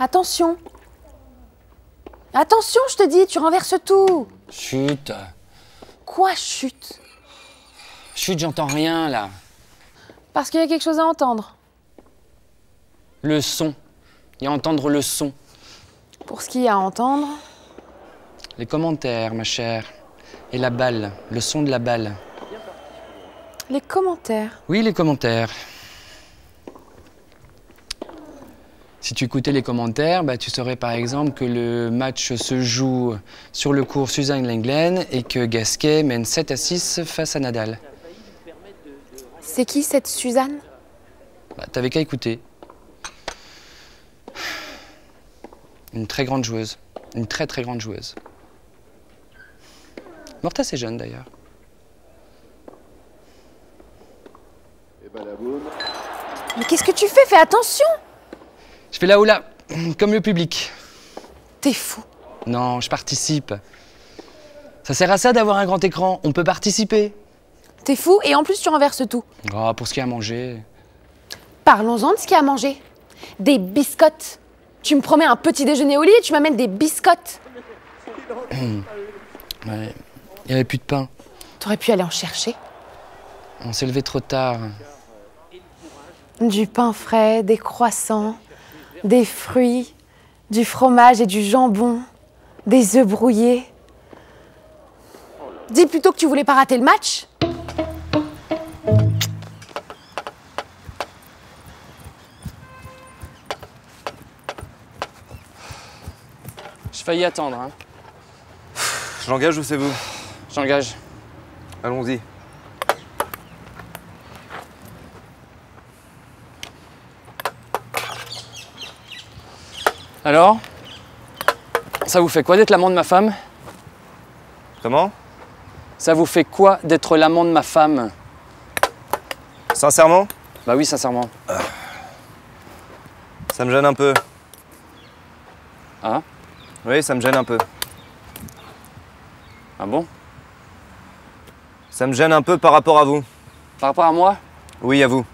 Attention! Attention, je te dis, tu renverses tout! Chut! Quoi, chut? Chut, j'entends rien là. Parce qu'il y a quelque chose à entendre. Le son. Il y a à entendre le son. Pour ce qu'il y a à entendre... Les commentaires, ma chère. Et la balle, le son de la balle. Les commentaires. Oui, les commentaires. Si tu écoutais les commentaires, bah, tu saurais par exemple que le match se joue sur le court Suzanne Lenglen et que Gasquet mène 7-6 face à Nadal. C'est qui cette Suzanne? Bah, t'avais qu'à écouter. Une très grande joueuse. Une très très grande joueuse. Morte assez jeune d'ailleurs. Mais qu'est-ce que tu fais? Fais attention! Je fais là ou là, comme le public. T'es fou. Non, je participe. Ça sert à ça d'avoir un grand écran, on peut participer. T'es fou et en plus tu renverses tout. Oh, pour ce qu'il y a à manger. Parlons-en de ce qu'il y a à manger. Des biscottes. Tu me promets un petit déjeuner au lit et tu m'amènes des biscottes. Ouais, il n'y avait plus de pain. T'aurais pu aller en chercher. On s'est levé trop tard. Du pain frais, des croissants, des fruits, du fromage et du jambon, des œufs brouillés. Dis plutôt que tu voulais pas rater le match. J'ai failli attendre, hein. J'engage ou c'est vous? J'engage. Allons-y. Alors? Ça vous fait quoi d'être l'amant de ma femme? Comment? Ça vous fait quoi d'être l'amant de ma femme? Sincèrement? Bah oui, sincèrement. Ça me gêne un peu. Ah? Oui, ça me gêne un peu. Ah bon? Ça me gêne un peu par rapport à vous. Par rapport à moi? Oui, à vous.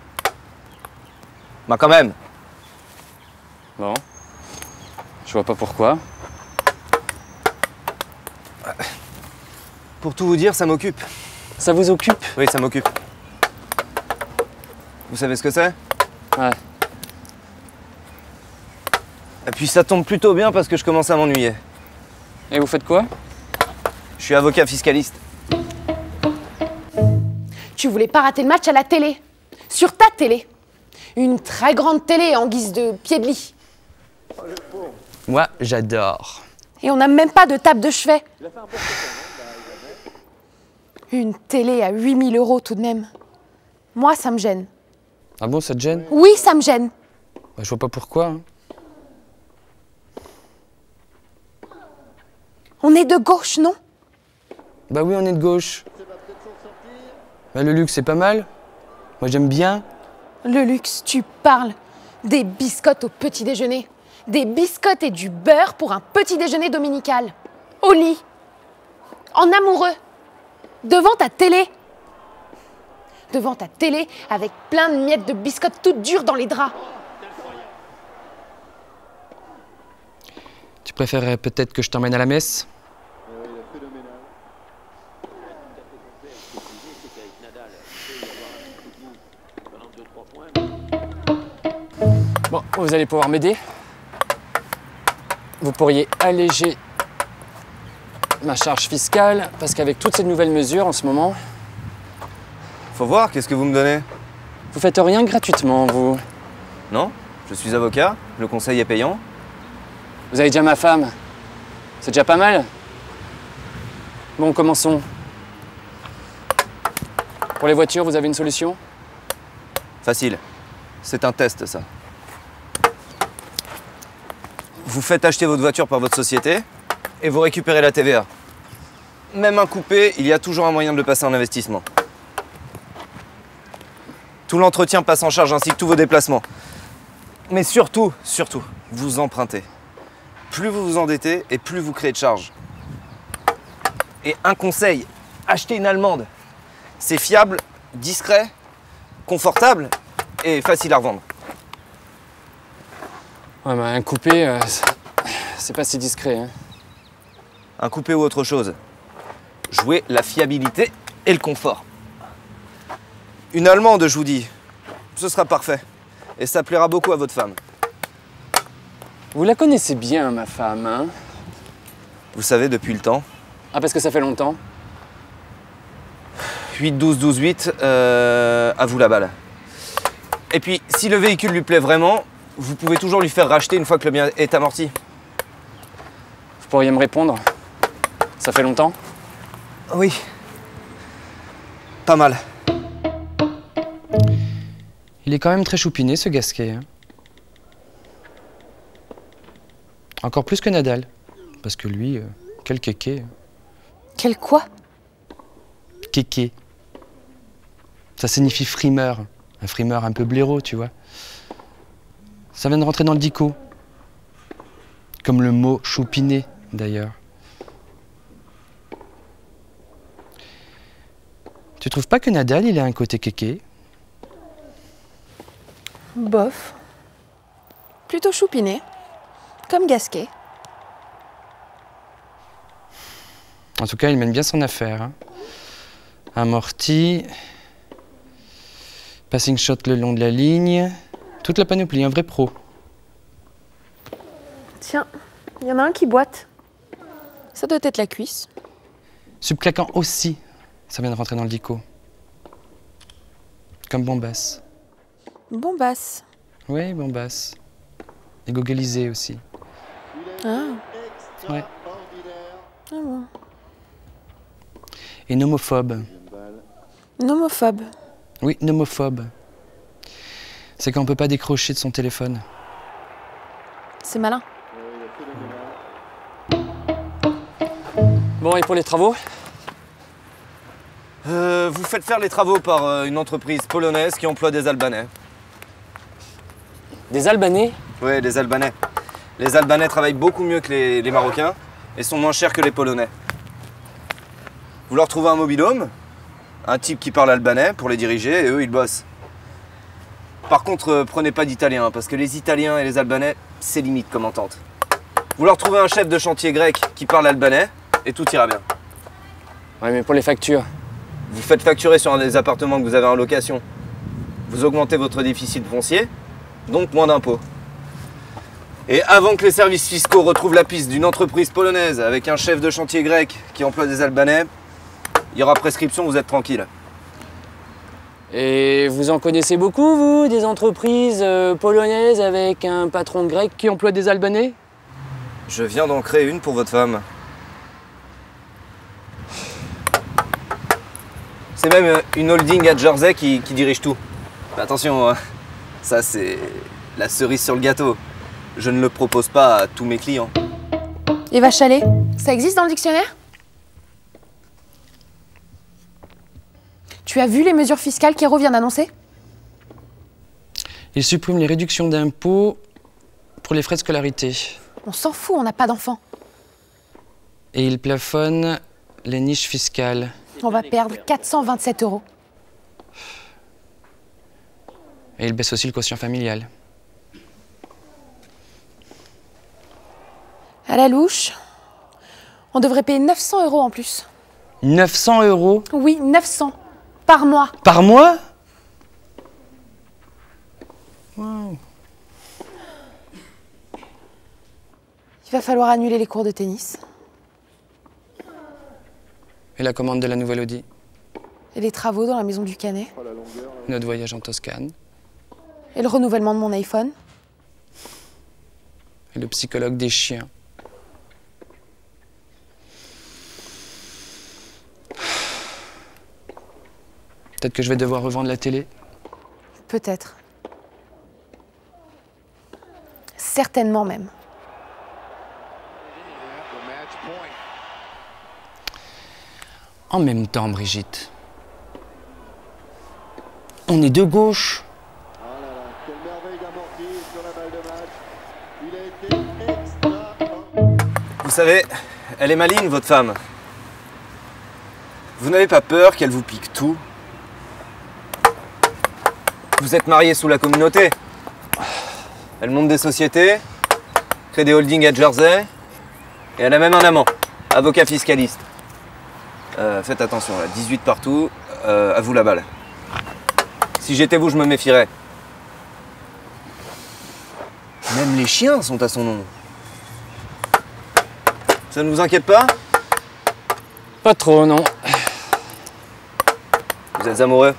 Bah quand même. Bon. Je vois pas pourquoi. Pour tout vous dire, ça m'occupe. Ça vous occupe? Oui, ça m'occupe. Vous savez ce que c'est? Ouais. Et puis ça tombe plutôt bien parce que je commence à m'ennuyer. Et vous faites quoi? Je suis avocat fiscaliste. Tu voulais pas rater le match à la télé. Sur ta télé. Une très grande télé en guise de pied de lit. Moi, j'adore. Et on n'a même pas de table de chevet. Une télé à 8 000 € tout de même. Moi, ça me gêne. Ah bon, ça te gêne? Oui, ça me gêne. Bah, je vois pas pourquoi. Hein. On est de gauche, non? Bah oui, on est de gauche. Bah, le luxe, c'est pas mal. Moi, j'aime bien. Le luxe, tu parles. Des biscottes au petit déjeuner. Des biscottes et du beurre pour un petit déjeuner dominical. Au lit. En amoureux. Devant ta télé. Devant ta télé avec plein de miettes de biscottes toutes dures dans les draps. Tu préférerais peut-être que je t'emmène à la messe? Bon, vous allez pouvoir m'aider. Vous pourriez alléger ma charge fiscale, parce qu'avec toutes ces nouvelles mesures en ce moment, Faut voir, qu'est-ce que vous me donnez? vous faites rien gratuitement, vous. Non? Je suis avocat, le conseil est payant. Vous avez déjà ma femme. C'est déjà pas mal. Bon, commençons. Pour les voitures, vous avez une solution? Facile. C'est un test, ça. Vous faites acheter votre voiture par votre société, et vous récupérez la TVA. Même un coupé, il y a toujours un moyen de le passer en investissement. Tout l'entretien passe en charge ainsi que tous vos déplacements. Mais surtout, vous empruntez. Plus vous vous endettez et plus vous créez de charges. Et un conseil, achetez une allemande. C'est fiable, discret, confortable et facile à revendre. Ouais, mais un coupé, c'est pas si discret. Hein. Un coupé ou autre chose. Jouez la fiabilité et le confort. Une allemande, je vous dis, ce sera parfait. Et ça plaira beaucoup à votre femme. Vous la connaissez bien, ma femme, hein? Vous savez, depuis le temps. Ah, parce que ça fait longtemps? 8-12-12-8, à vous la balle. Et puis, si le véhicule lui plaît vraiment, vous pouvez toujours lui faire racheter une fois que le bien est amorti. Vous pourriez me répondre? Ça fait longtemps? Oui. Pas mal. Il est quand même très choupiné, ce Gasquet. Hein. Encore plus que Nadal. Parce que lui, quel kéké. Quel quoi? Kéké. Ça signifie frimeur. Un frimeur un peu blaireau, tu vois. Ça vient de rentrer dans le dico. Comme le mot choupiné, d'ailleurs. Tu trouves pas que Nadal, il a un côté kéké? Bof. Plutôt choupiné. Comme Gasquet. En tout cas, il mène bien son affaire. Hein. Amorti, passing shot le long de la ligne, toute la panoplie, un vrai pro. Tiens, il y en a un qui boite. Ça doit être la cuisse. Subclaquant aussi, ça vient de rentrer dans le dico. Comme Bombas. Bombas. Oui, Bombas. Et googlisé aussi. Ah. Ouais. Ah bon. Et nomophobe. Nomophobe. Oui, nomophobe. C'est quand on peut pas décrocher de son téléphone. C'est malin. Bon, et pour les travaux? Vous faites faire les travaux par une entreprise polonaise qui emploie des Albanais. Des Albanais? Oui, des Albanais. Les Albanais travaillent beaucoup mieux que les Marocains et sont moins chers que les Polonais. Vous leur trouvez un mobil-home, un type qui parle albanais pour les diriger et eux, ils bossent. Par contre, prenez pas d'Italiens, parce que les Italiens et les Albanais, c'est limite comme entente. Vous leur trouvez un chef de chantier grec qui parle albanais et tout ira bien. Ouais, mais pour les factures. Vous faites facturer sur un des appartements que vous avez en location. Vous augmentez votre déficit foncier, donc moins d'impôts. Et avant que les services fiscaux retrouvent la piste d'une entreprise polonaise avec un chef de chantier grec qui emploie des Albanais, il y aura prescription, vous êtes tranquille. Et vous en connaissez beaucoup, vous, des entreprises polonaises avec un patron grec qui emploie des Albanais? Je viens d'en créer une pour votre femme. C'est même une holding à Jersey qui dirige tout. Mais attention, hein, ça c'est la cerise sur le gâteau. Je ne le propose pas à tous mes clients. Et vache à lait, ça existe dans le dictionnaire? Tu as vu les mesures fiscales qu'Hero vient d'annoncer? Il supprime les réductions d'impôts pour les frais de scolarité. On s'en fout, on n'a pas d'enfants. Et il plafonne les niches fiscales. On va perdre 427 €. Et il baisse aussi le quotient familial. À la louche, on devrait payer 900 € en plus. 900 €? Oui, 900 par mois. Par mois? Wow. Il va falloir annuler les cours de tennis. Et la commande de la nouvelle Audi. Et les travaux dans la maison du Canet. Notre voyage en Toscane. Et le renouvellement de mon iPhone. Et le psychologue des chiens. Peut-être que je vais devoir revendre la télé. Peut-être. Certainement même. En même temps, Brigitte, on est de gauche. Vous savez, elle est maligne, votre femme. Vous n'avez pas peur qu'elle vous pique tout? Vous êtes mariés sous la communauté. Elle monte des sociétés, crée des holdings à Jersey, et elle a même un amant, avocat fiscaliste. Faites attention, là, 18 partout, à vous la balle. Si j'étais vous, je me méfierais. Même les chiens sont à son nom. Ça ne vous inquiète pas? Pas trop, non. Vous êtes amoureux?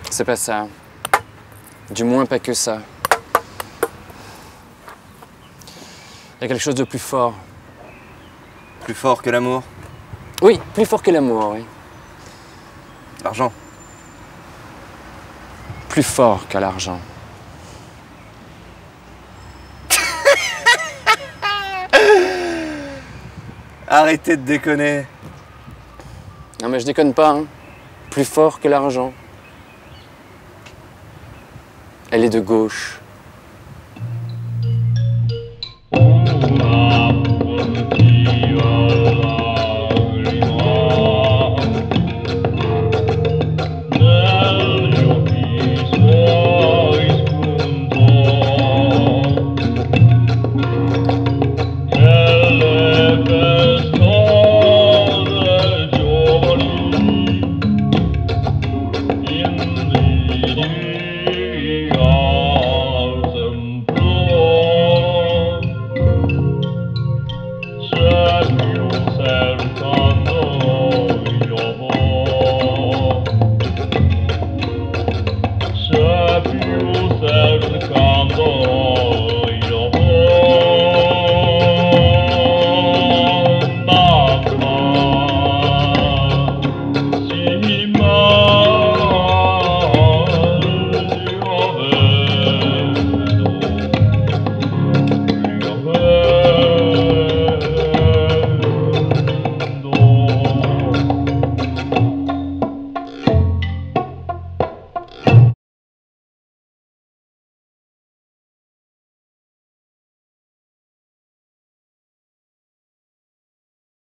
C'est pas ça. Du moins pas que ça. Il y a quelque chose de plus fort. Plus fort que l'amour? Oui, plus fort que l'amour, oui. L'argent? Plus fort que l'argent. Arrêtez de déconner. Non mais je déconne pas, hein. Plus fort que l'argent. Elle est de gauche.